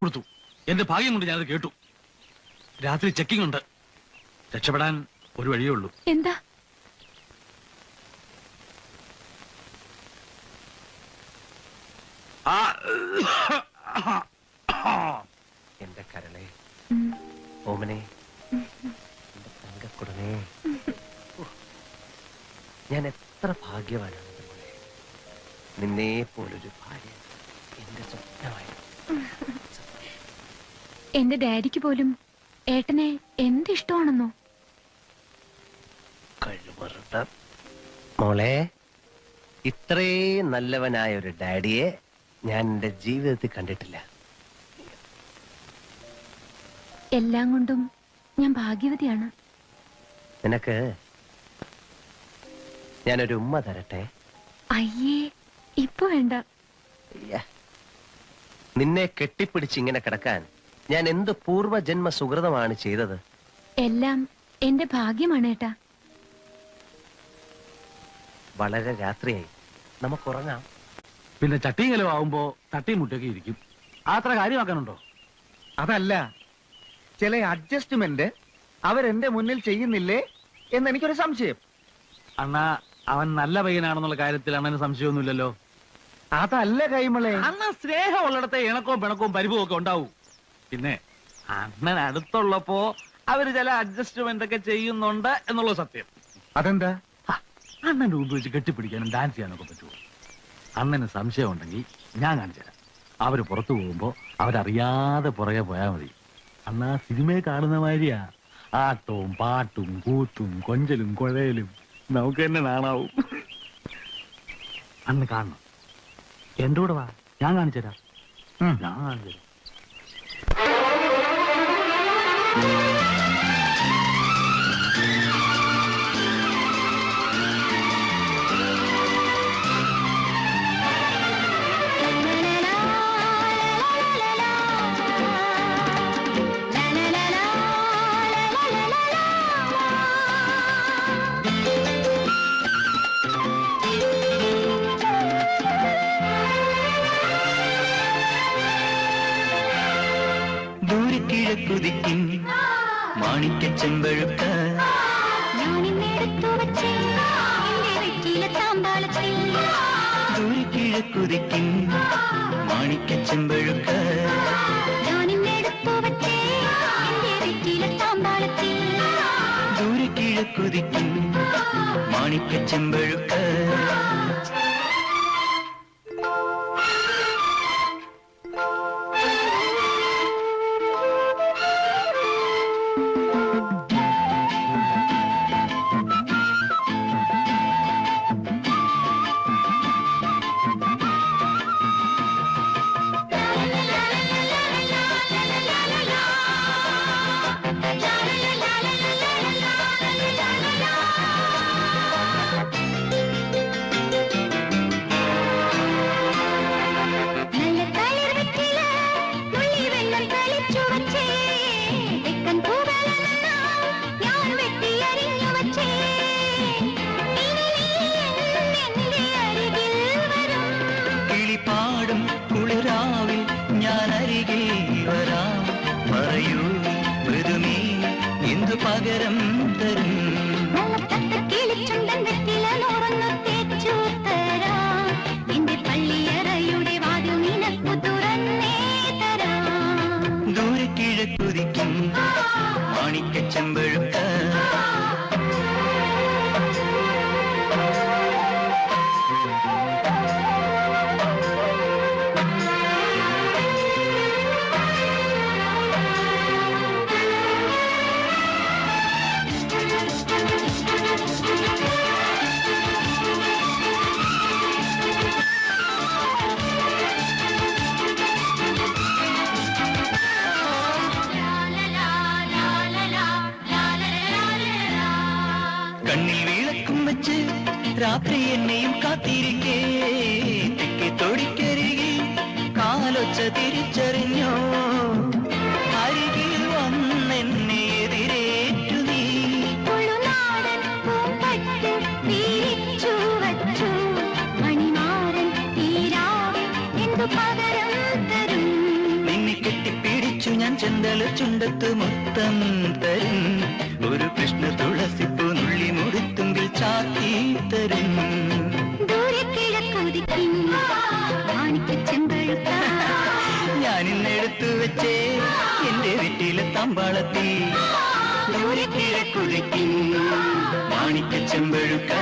കൊടുത്തു. എന്റെ ഭാഗ്യം കൊണ്ട് ഞാനത് കേട്ടു. രാത്രി ചെക്കിംഗ് ഉണ്ട്. രക്ഷപ്പെടാൻ ഒരു വഴിയേ ഉള്ളൂ. എന്താ? എന്റെ കരളെ, ഓമനെ, എന്റെ തങ്കക്കുടനെ, ഞാൻ എത്ര ഭാഗ്യവാനാണ് പോലെ. നിന്നെ പോലൊരു ഭാര്യ എന്റെ സ്വപ്നമായി. എന്റെ ഡാഡിക്ക് പോലും ഏട്ടനെ എന്തിഷ്ടമാണെന്നോ? കഴിവറുത്ത മോളെ, ഇത്രയും നല്ലവനായ ഒരു ഡാഡിയെ ഞാൻ എന്റെ ജീവിതത്തിൽ കണ്ടിട്ടില്ല. എല്ലാം കൊണ്ടും ഞാൻ ഭാഗ്യവതിയാണ്. നിനക്ക് ഞാനൊരു ഉമ്മ തരട്ടെ? അയ്യേ, ഇപ്പൊ വേണ്ട. നിന്നെ കെട്ടിപ്പിടിച്ച് ഇങ്ങനെ കിടക്കാൻ ഞാൻ എന്ത് പൂർവജന്മ സുഹൃതമാണ് ചെയ്തത്? എല്ലാം എന്റെ ഭാഗ്യമാണ് ഏട്ടാ. വളരെ രാത്രിയായി, നമുക്ക് ഉറങ്ങാം. പിന്നെ ചട്ടിയും ആവുമ്പോ തട്ടിയും മുട്ടൊക്കെ ഇരിക്കും. അത്ര കാര്യമാക്കാനുണ്ടോ? അതല്ല, ചില അഡ്ജസ്റ്റ്മെന്റ് അവരെന്റെ മുന്നിൽ ചെയ്യുന്നില്ലേ എന്നെനിക്കൊരു സംശയം. അണ്ണാ, അവൻ നല്ല പയ്യനാണെന്നുള്ള കാര്യത്തിൽ അണ്ണന് സംശയമൊന്നുമില്ലല്ലോ. അതല്ല കൈമളെ, അണ്ണ സ്നേഹമുള്ളിടത്തെ ഇണക്കവും പിണക്കവും പരിഭവവും ഒക്കെ ഉണ്ടാവും. പിന്നെ അണ്ണൻ അടുത്തുള്ളപ്പോ അവര് ചില അഡ്ജസ്റ്റ്മെന്റ് ഒക്കെ ചെയ്യുന്നുണ്ട് എന്നുള്ള സത്യം. അതെന്താ? അണ്ണന്റെ മുമ്പ് വെച്ച് കെട്ടിപ്പിടിക്കാനും ഡാൻസ് ചെയ്യാനൊക്കെ പറ്റുമോ? അണ്ണന് സംശയം ഉണ്ടെങ്കിൽ ഞാൻ കാണിച്ചു തരാം. അവര് പുറത്തു പോകുമ്പോ അവരറിയാതെ പുറകെ പോയാൽ മതി. അണ്ണാ സിനിമയെ കാണുന്ന മാതിരിയാ. ആട്ടവും പാട്ടും കൂത്തും കൊഞ്ചലും കുഴയലും നമുക്ക് തന്നെ നാണാവും. അന്ന് കാണണം. എന്റെ കൂടെ വാ, ഞാൻ കാണിച്ചു തരാം. ഞാൻ കാണിച്ചു തരാം. കുതിക്കും മാണിക്ക ചെമ്പഴുക്ക ദൂരക്കിഴക്കുതിക്കും മാണിക്ക ചെമ്പഴുക്ക ദൂരക്കിഴക്കുതിക്കും മാണിക്ക ചെമ്പഴുക്ക പകരം തരും ദൂരെ കിഴക്കുതിക്കും മാണിക്ക ചെമ്പഴുക്ക കണ്ണിൽ വിളക്കും വെച്ച് രാത്രി എന്നെയും കാത്തിരിക്കേ തെക്കേ തൊടിക്കരികിൽ കാലൊച്ച തിരിച്ചറിഞ്ഞോ അരികിൽ വന്നെന്നെ എതിരേറ്റു നീ നിന്നെ കെട്ടി ചെന്തള ചുണ്ടത്ത് മുത്തം തരും ഒരു കൃഷ്ണ തുളസിപ്പൂ നുള്ളി മുടിത്തുമ്പിൽ ചാത്തി തരും ഞാൻ ഇന്നെടുത്തു വെച്ചേ എന്റെ വീട്ടിലെ തമ്പാളത്തി ദൂരെ കിഴക്കുതിക്കും മാണിക്ക ചെമ്പഴുക്ക